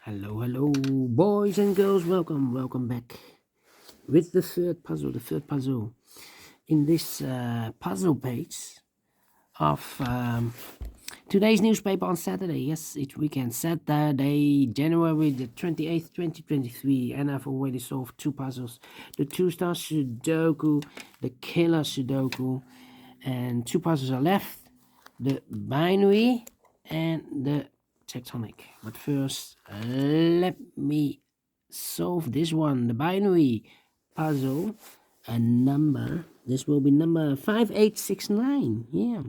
Hello, hello, boys and girls. Welcome back with the third puzzle. In this puzzle page of today's newspaper on Saturday. Yes, it's weekend, Saturday, January the 28th, 2023, and I've already solved two puzzles: the two-star Sudoku, the killer Sudoku, and two puzzles are left: the binary and the tectonic. But first, let me solve this one, the binary puzzle. A number, this will be number 5869. Yeah,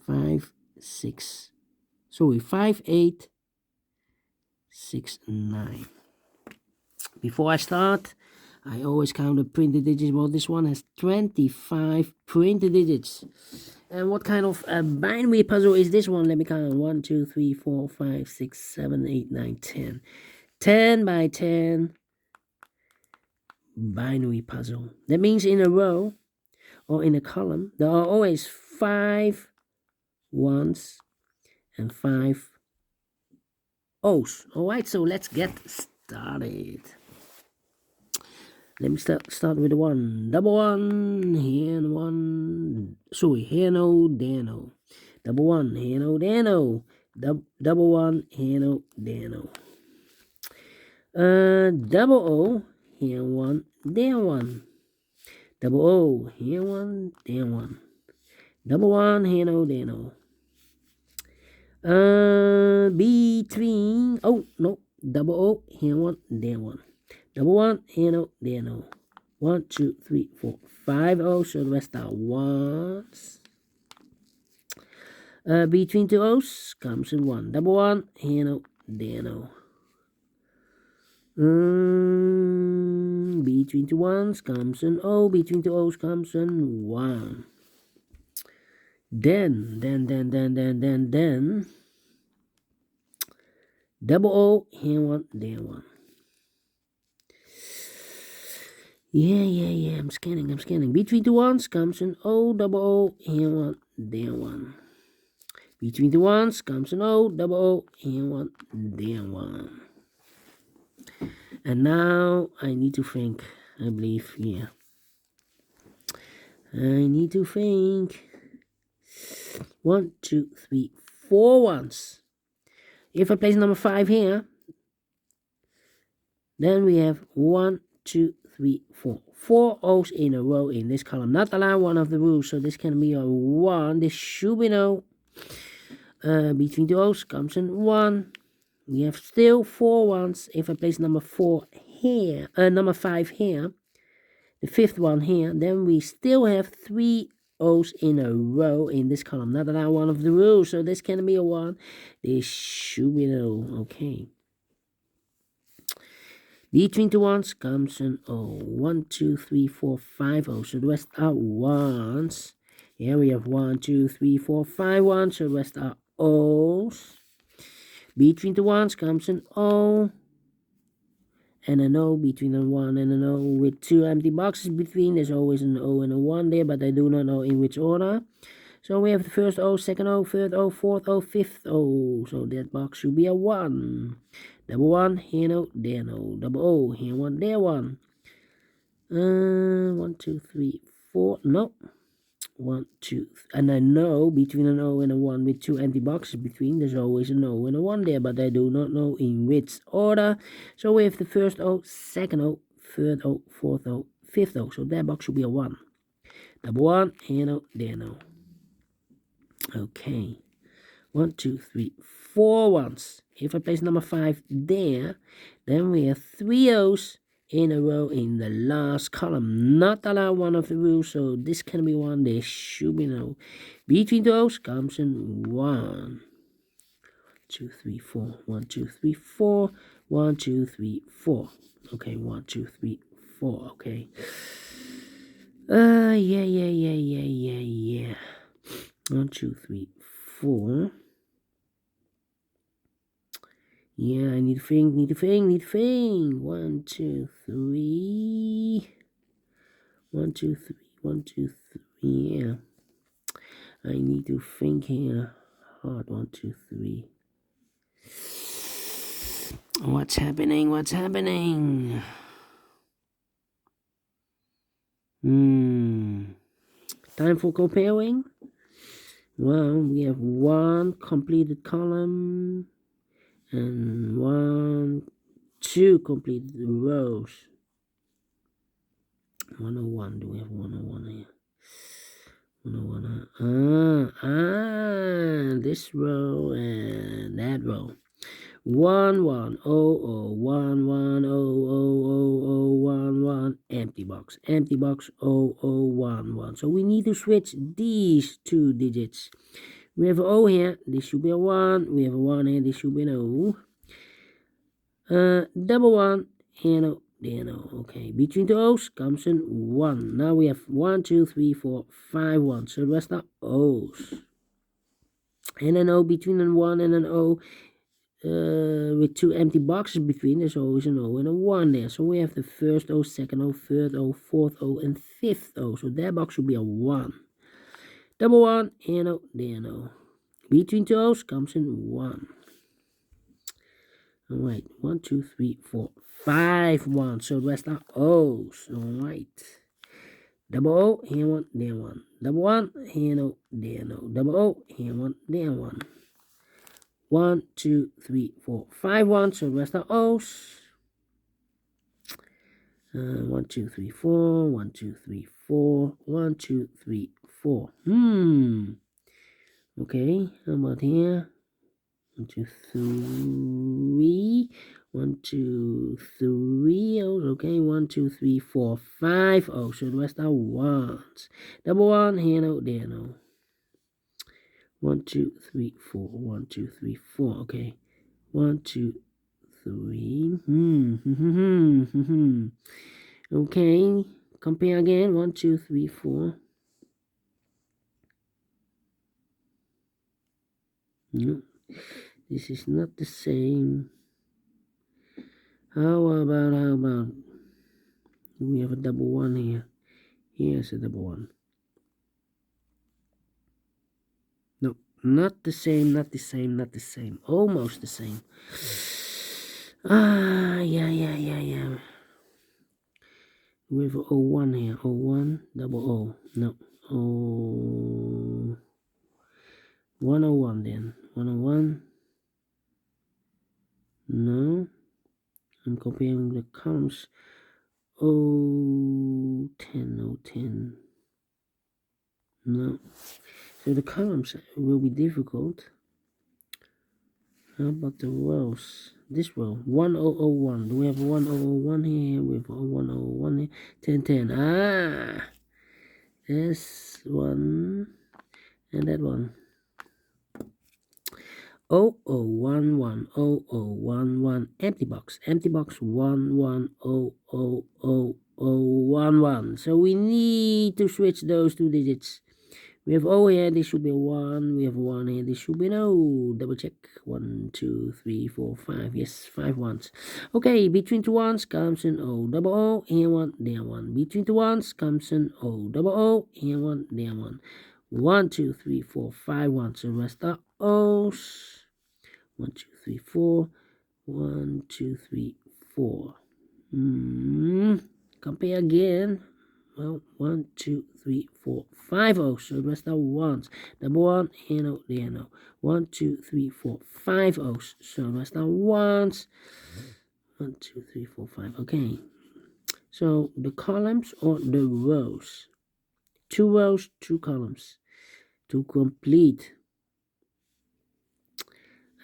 5869. Before I start, I always count the printed digits. Well, this one has 25 printed digits. And what kind of binary puzzle is this one? Let me count. 1, 2, 3, 4, 5, 6, 7, 8, 9, 10. 10 by 10 binary puzzle. That means in a row or in a column, there are always 5 ones and 5 O's. Alright, so let's get started. Let me start with the one. Double one, here and one. Sorry, here no, there no. Double one, here no, there no. Double one, here no, there no. Double O, here one, there one. Double O, here one, there one. Double one, here no, there no. Between, oh no, double O, here one, there one. Double one, here no, there no. 1, 2, 3, 4, 5 O's, so the rest are ones. Between two O's comes in one. Double one, here no, there no. Between two ones comes an O. Between two O's comes an 1. Then. Double O, here one, there one. Yeah, I'm scanning. Between two ones comes an O, double O, here one, there one. Between the ones comes an O, double O, here one, there one. And now I need to think, I believe, yeah. I need to think. 1, 2, 3, 4 ones. If I place number 5 here, then we have 1, 2, 3, 4. 4 O's in a row in this column. Not allowed, one of the rules, so this can be a 1. This should be no. Between the O's comes in 1. We have still 4 ones. If I place number 4 here, number 5 here, the 5th one here, then we still have 3 O's in a row in this column. Not allowed, one of the rules, so this can be a 1. This should be no. Okay. Between the ones comes an O. 1, 2, 3, 4, 5 O's. So the rest are ones. Here we have 1, 2, 3, 4, 5 ones. So the rest are O's. Between the ones comes an O. And an O. Between a 1 and an O with 2 empty boxes between. There's always an O and a 1 there, but I do not know in which order. So we have the first O, second O, third O, fourth O, fifth O. So that box should be a 1. Double one, here no, there no. Double O, here one, there one. 1, 2, 3, 4. No. 1, 2. And I know between an O and a 1 with 2 empty boxes between, there's always an O and a 1 there, but I do not know in which order. So we have the first O, second O, third O, fourth O, fifth O. So that box should be a 1. Double one, here no, there no. Okay. 1, 2, 3, 4 ones. If I place number 5 there, then we have 3 O's in a row in the last column. Not allowed, one of the rules, so this can be 1. This should be no. Between the O's comes in 1. 2, 3, 4. 1, 2, 3, 4. 1, 2, 3, 4. Okay, 1, 2, 3, 4. Okay. Yeah. 1, 2, 3, 4. Yeah, I need to think. 1, 2, 3. 1, 2, 3. 1, 2, 3. Yeah. I need to think here hard. 1, 2, 3. What's happening? What's happening? Time for comparing. Well, we have one completed column and two completed rows. 101. Do we have 101 here? 101. This row and that row. 1100110011 empty box 0011. So we need to switch these two digits. We have an O here, this should be a 1. We have a 1 here, this should be an O. Double 1 and O, then O. Okay, between the O's comes in 1. Now we have 1 2 3 4 5 1. So the rest are O's. And an O between an 1 and an O. With two empty boxes between, there's always an O and a 1 there. So we have the first O, second O, third O, fourth O, and fifth O. So that box should be a 1. Double 1, and O, then O. Between two O's comes in 1. Alright, 1, 2, 3, 4, 5 1. So the rest are O's. Alright. Double O, and 1, then 1. Double 1, and O, then O. Double O, and 1, then 1. 1, 2, 3, 4, 5 1. So the rest are O's. 1, 2, 3, 4. 1, 2, 3, 4. 1, 2, 3, 4. Okay, how about here? 1, 2, 3. 1, 2, 3 O's. Okay, 1, 2, 3, 4, 5 O's. So the rest are 1s. Double 1, here, O, there, O. 1, 2, 3, 4. 1, 2, 3, 4. Okay. 1, 2, 3. Okay. Compare again. 1, 2, 3, 4. No. This is not the same. How about? We have a double 1 here. Here's a double 1. No, not the same, not the same, not the same. Almost the same. Yeah. We have a 01 here. 01, double O. No. 101 then. 101. No. I'm comparing the columns. 010. No. So the columns will be difficult. How about the rows? This row, 1001. Do we have 1001 here? We have 1001 here. 1010. This one and that one. 0011 empty box 11000011. So we need to switch those two digits. We have O here, this should be a 1. We have 1 here, this should be an O. Double check. 1, 2, 3, 4, 5. Yes, 5 1s. Okay, between two 1s comes an O. Double O, here 1, there 1. Between two 1s comes an O. Double O, here 1, there 1. 1, 2, 3, 4, 5 1s. So the rest are O's. 1, 2, 3, 4. 1, 2, 3, 4. Compare again. Well, 1, 2, 3, 4, 5 O's. So the rest are 1s. Double 1, and O, there, no. 1, 2, 3, 4, 5 O's. So the rest are 1s. 1, 2, 3, 4, 5. Okay. So the columns or the rows? 2 rows, 2 columns. To complete.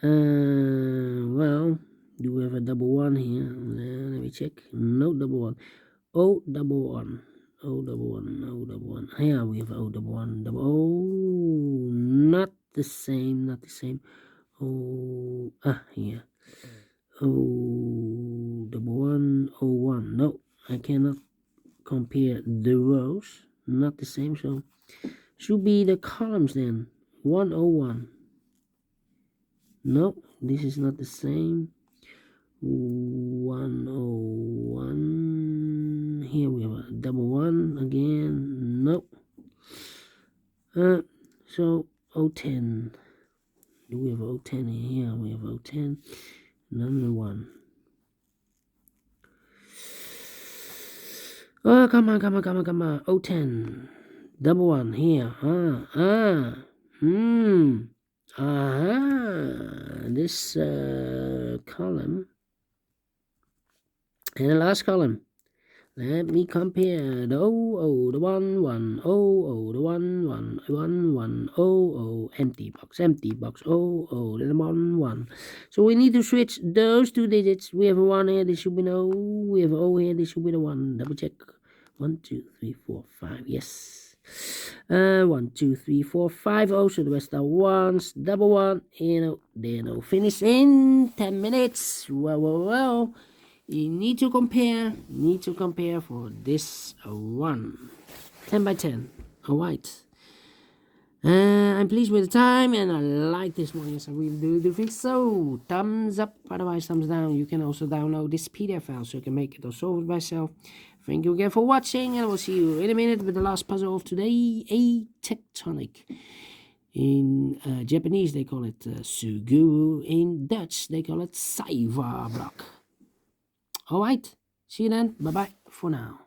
Well, do we have a double 1 here? Let me check. No double 1. O double 1. O double 1. O double 1. Here we have O double 1. Double O. Not the same. Not the same. O. Here. O double 1. O 1. No, I cannot compare the rows. Not the same. So should be the columns then. 101. No, this is not the same. 101. Here we have a double 1 again. Nope. So 010. Do we have 010 here? We have 010. Another 1. Oh, come on, come on, come on, come on. 010. Double one here. This column and the last column. Let me compare the 00, the 11, 00, the 11, 11, 00, empty box, 00, the 11. So we need to switch those two digits. We have a 1 here, this should be no. We have a 0 here, this should be the 1. Double check. 1, 2, 3, 4, 5. Yes. 1, 2, 3, 4, 5. Oh, so the rest are ones. Double one. Then finish in 10 minutes. Well. You need to compare for this one. 10 by 10. Alright. I'm pleased with the time and I like this one. Yes, I really do think so. Thumbs up, otherwise thumbs down. You can also download this PDF file so you can make it or solve it by yourself. Thank you again for watching, and I will see you in a minute with the last puzzle of today, a tectonic. In Japanese they call it Suguru. In Dutch they call it Cyberblock. Alright, see you then. Bye bye for now.